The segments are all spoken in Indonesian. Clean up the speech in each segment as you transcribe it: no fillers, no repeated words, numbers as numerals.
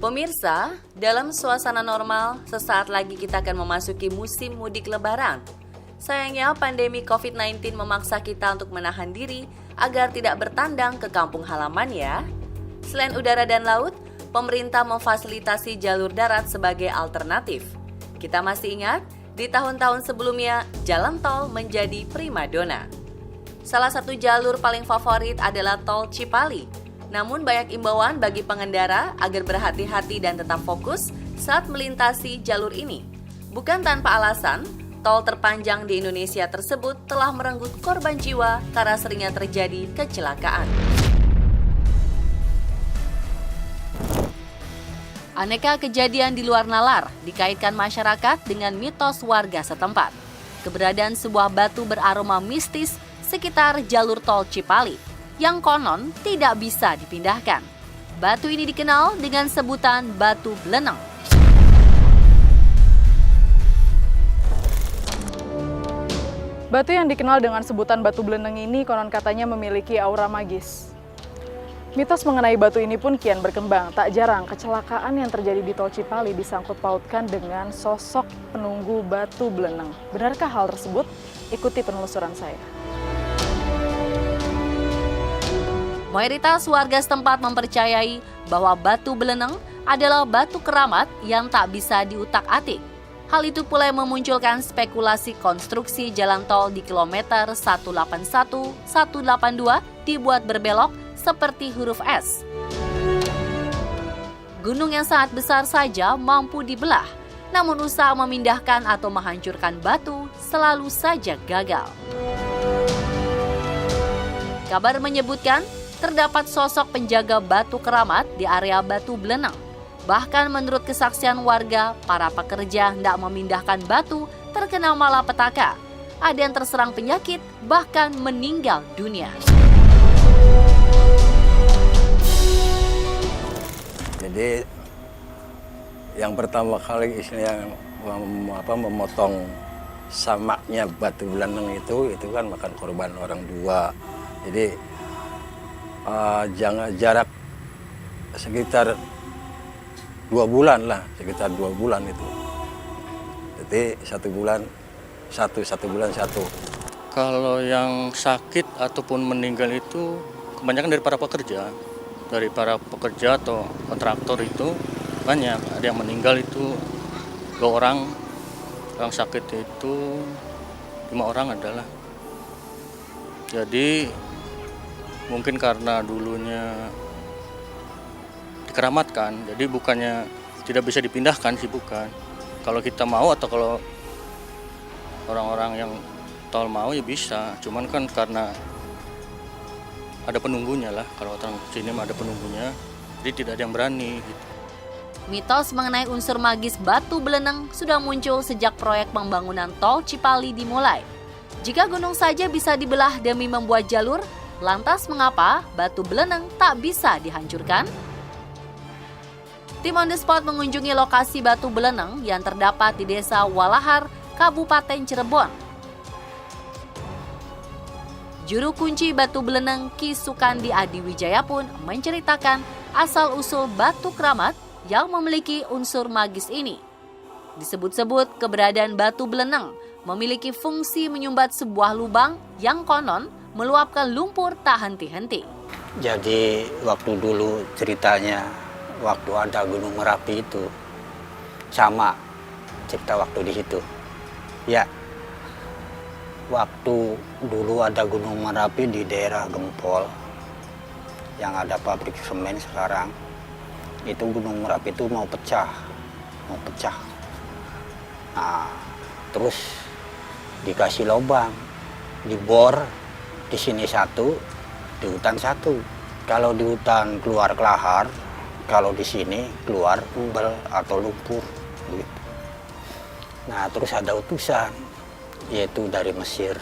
Pemirsa, dalam suasana normal, sesaat lagi kita akan memasuki musim mudik lebaran. Sayangnya pandemi COVID-19 memaksa kita untuk menahan diri agar tidak bertandang ke kampung halaman ya. Selain udara dan laut, pemerintah memfasilitasi jalur darat sebagai alternatif. Kita masih ingat, di tahun-tahun sebelumnya, jalan tol menjadi primadona. Salah satu jalur paling favorit adalah tol Cipali. Namun banyak imbauan bagi pengendara agar berhati-hati dan tetap fokus saat melintasi jalur ini. Bukan tanpa alasan, tol terpanjang di Indonesia tersebut telah merenggut korban jiwa karena seringnya terjadi kecelakaan. Aneka kejadian di luar nalar dikaitkan masyarakat dengan mitos warga setempat. Keberadaan sebuah batu beraroma mistis sekitar jalur tol Cipali yang konon tidak bisa dipindahkan. Batu ini dikenal dengan sebutan batu beleneng. Batu yang dikenal dengan sebutan batu beleneng ini konon katanya memiliki aura magis. Mitos mengenai batu ini pun kian berkembang. Tak jarang kecelakaan yang terjadi di tol Cipali disangkut pautkan dengan sosok penunggu batu beleneng. Benarkah hal tersebut? Ikuti penelusuran saya. Mayoritas warga setempat mempercayai bahwa batu beleneng adalah batu keramat yang tak bisa diutak-atik. Hal itu pula yang memunculkan spekulasi konstruksi jalan tol di kilometer 181-182 dibuat berbelok seperti huruf S. Gunung yang sangat besar saja mampu dibelah, namun usaha memindahkan atau menghancurkan batu selalu saja gagal. Kabar menyebutkan, terdapat sosok penjaga batu keramat di area batu beleneng. Bahkan menurut kesaksian warga, para pekerja hendak memindahkan batu terkena malapetaka. Ada yang terserang penyakit, bahkan meninggal dunia. Jadi yang pertama kali yang memotong samaknya batu beleneng itu kan makan korban orang dua. Jadi jangan jarak sekitar 2 bulan lah, sekitar 2 bulan itu. Jadi 1 bulan satu. Kalau yang sakit ataupun meninggal itu kebanyakan dari para pekerja. Dari para pekerja atau kontraktor itu banyak. Ada yang meninggal itu 2 orang, yang sakit itu 5 orang adalah. Jadi mungkin karena dulunya dikeramatkan, jadi bukannya tidak bisa dipindahkan sih, bukan. Kalau kita mau atau kalau orang-orang yang tol mau ya bisa, cuman kan karena ada penunggunya lah, kalau orang sini ada penunggunya, jadi tidak ada yang berani gitu. Mitos mengenai unsur magis batu beleneng sudah muncul sejak proyek pembangunan tol Cipali dimulai. Jika gunung saja bisa dibelah demi membuat jalur, lantas mengapa batu beleneng tak bisa dihancurkan? Tim on the spot mengunjungi lokasi batu beleneng yang terdapat di Desa Walahar, Kabupaten Cirebon. Juru kunci batu beleneng Ki Sukandi Adi Wijaya pun menceritakan asal-usul batu keramat yang memiliki unsur magis ini. Disebut-sebut keberadaan batu beleneng memiliki fungsi menyumbat sebuah lubang yang konon meluapkan lumpur tak henti-henti. Jadi waktu dulu ceritanya, waktu ada Gunung Merapi itu, sama cerita waktu di situ. Ya, waktu dulu ada Gunung Merapi di daerah Gempol, yang ada pabrik semen sekarang, itu Gunung Merapi itu mau pecah. Nah, terus dikasih lubang, dibor. Di sini 1, di hutan 1. Kalau di hutan keluar kelahar, kalau di sini keluar umbel atau lumpur. Gitu. Nah, terus ada utusan, yaitu dari Mesir,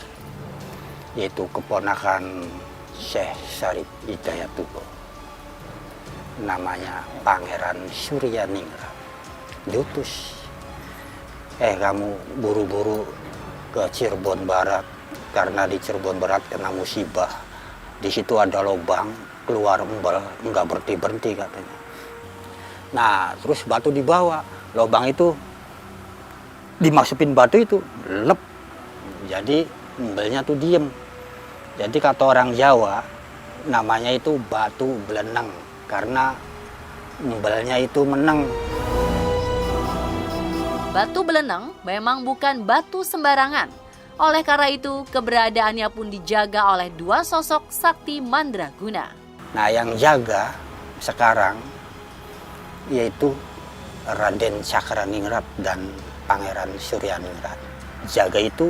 yaitu keponakan Syekh Syarif Hidayatullah. Namanya Pangeran Suryaningrat. Diutus, kamu buru-buru ke Cirebon Barat. Karena di Cirebon Barat kena musibah. Di situ ada lubang, keluar umbel, nggak berhenti-berhenti katanya. Nah, terus batu dibawa. Lubang itu dimasukin batu itu, lep. Jadi embelnya tuh diem. Jadi kata orang Jawa, namanya itu batu beleneng. Karena embelnya itu meneng. Batu beleneng memang bukan batu sembarangan. Oleh karena itu, keberadaannya pun dijaga oleh dua sosok sakti mandraguna. Nah, yang jaga sekarang yaitu Raden Cakraningrat dan Pangeran Suryaningrat. Jaga itu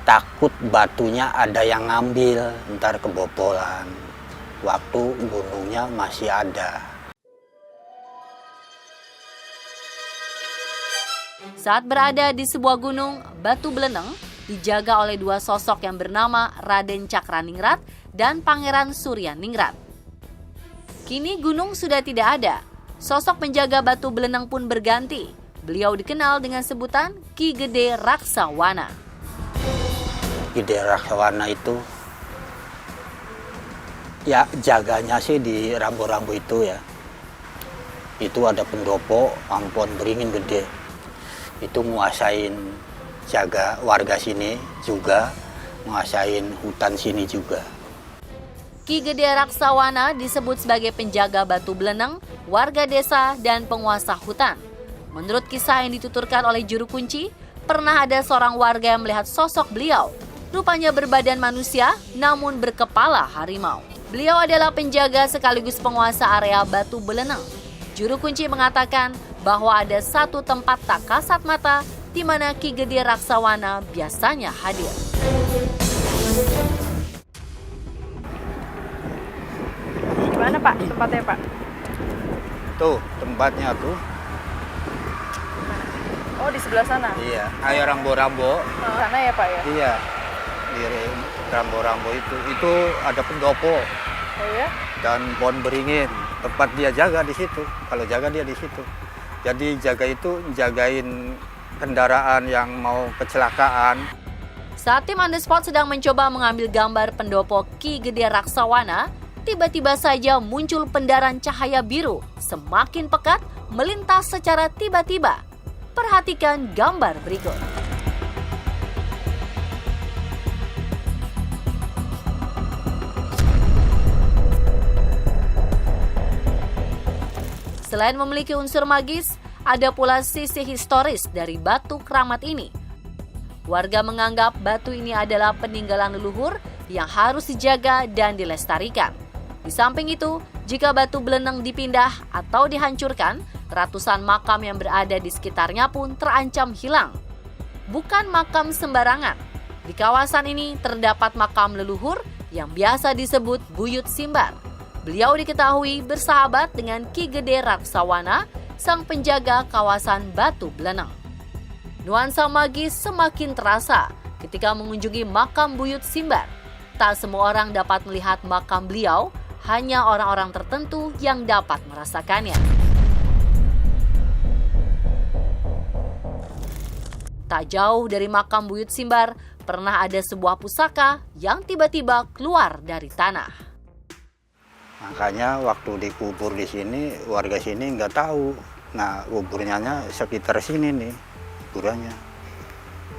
takut batunya ada yang ngambil, ntar kebobolan. Waktu gunungnya masih ada. Saat berada di sebuah gunung, Batu Beleneng dijaga oleh dua sosok yang bernama Raden Cakraningrat dan Pangeran Suryaningrat. Kini gunung sudah tidak ada. Sosok penjaga Batu Beleneng pun berganti. Beliau dikenal dengan sebutan Ki Gede Raksawana. Gede Raksawana itu ya jaganya sih di rambu-rambu itu ya. Itu ada pendopo Ampon Beringin Gede. Itu nguasain jaga warga sini juga, nguasain hutan sini juga. Ki Gede Raksawana disebut sebagai penjaga Batu Beleneng, warga desa, dan penguasa hutan. Menurut kisah yang dituturkan oleh juru kunci, pernah ada seorang warga yang melihat sosok beliau. Rupanya berbadan manusia, namun berkepala harimau. Beliau adalah penjaga sekaligus penguasa area Batu Beleneng. Juru kunci mengatakan bahwa ada satu tempat tak kasat mata di mana Ki Gede Raksawana biasanya hadir. Gimana Pak tempatnya Pak? Tuh tempatnya tuh. Oh di sebelah sana? Iya, ayo rambo-rambo. Sana ya Pak ya? Iya, di rambo-rambo itu ada pendopo Oh ya? dan pohon beringin. Tempat dia jaga di situ. Kalau jaga dia di situ. Jadi jaga itu jagain kendaraan yang mau kecelakaan. Saat tim on the spot sedang mencoba mengambil gambar pendopo Ki Gede Raksawana, tiba-tiba saja muncul pendaran cahaya biru semakin pekat melintas secara tiba-tiba. Perhatikan gambar berikut. Selain memiliki unsur magis, ada pula sisi historis dari batu keramat ini. Warga menganggap batu ini adalah peninggalan leluhur yang harus dijaga dan dilestarikan. Di samping itu, jika Batu Beleneng dipindah atau dihancurkan, ratusan makam yang berada di sekitarnya pun terancam hilang. Bukan makam sembarangan. Di kawasan ini terdapat makam leluhur yang biasa disebut Buyut Simbar. Beliau diketahui bersahabat dengan Ki Gede Raksawana, sang penjaga kawasan Batu Beleneng. Nuansa magis semakin terasa ketika mengunjungi makam Buyut Simbar. Tak semua orang dapat melihat makam beliau, hanya orang-orang tertentu yang dapat merasakannya. Tak jauh dari makam Buyut Simbar, pernah ada sebuah pusaka yang tiba-tiba keluar dari tanah. Makanya waktu dikubur di sini, warga sini nggak tahu. Nah, kuburnya sekitar sini nih, kuburannya.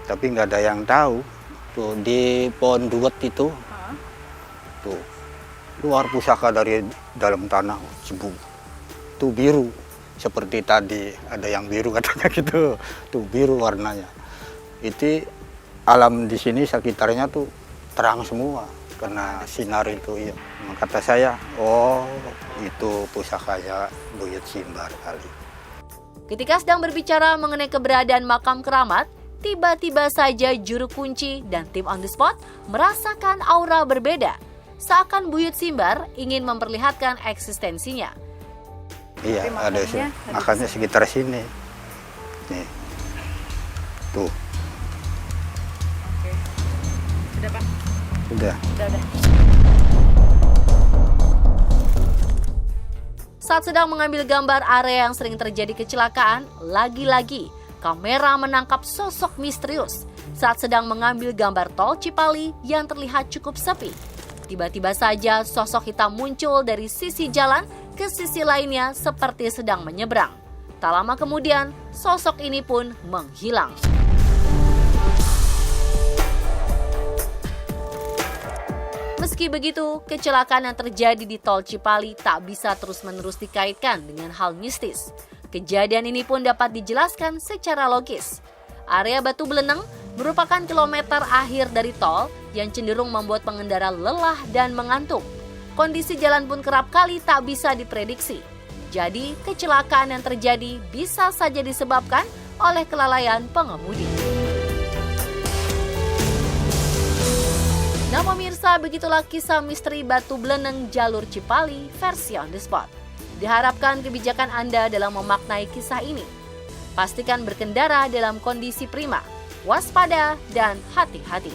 Tapi nggak ada yang tahu. Tuh di pohon duet itu, tuh keluar pusaka dari dalam tanah, cebu. Tuh biru, seperti tadi ada yang biru katanya gitu. Tuh biru warnanya. Itu alam di sini sekitarnya tuh terang semua. Kena sinar itu ya. Kata saya, oh itu pusakanya Buyut Simbar kali. Ketika sedang berbicara mengenai keberadaan makam keramat, tiba-tiba saja juru kunci dan tim on the spot merasakan aura berbeda. Seakan Buyut Simbar ingin memperlihatkan eksistensinya. Iya, ada sih. Makanya sekitar sini. Nih. Tuh. Oke. Sudah Pak? Udah. Udah. Saat sedang mengambil gambar area yang sering terjadi kecelakaan, lagi-lagi kamera menangkap sosok misterius saat sedang mengambil gambar tol Cipali yang terlihat cukup sepi. Tiba-tiba saja sosok hitam muncul dari sisi jalan ke sisi lainnya seperti sedang menyeberang. Tak lama kemudian, sosok ini pun menghilang. Meski begitu, kecelakaan yang terjadi di Tol Cipali tak bisa terus-menerus dikaitkan dengan hal mistis. Kejadian ini pun dapat dijelaskan secara logis. Area Batu Beleneng merupakan kilometer akhir dari tol yang cenderung membuat pengendara lelah dan mengantuk. Kondisi jalan pun kerap kali tak bisa diprediksi. Jadi, kecelakaan yang terjadi bisa saja disebabkan oleh kelalaian pengemudi. Nah pemirsa, begitulah kisah misteri Batu Beleneng jalur Cipali versi on the spot. Diharapkan kebijakan Anda dalam memaknai kisah ini. Pastikan berkendara dalam kondisi prima, waspada, dan hati-hati.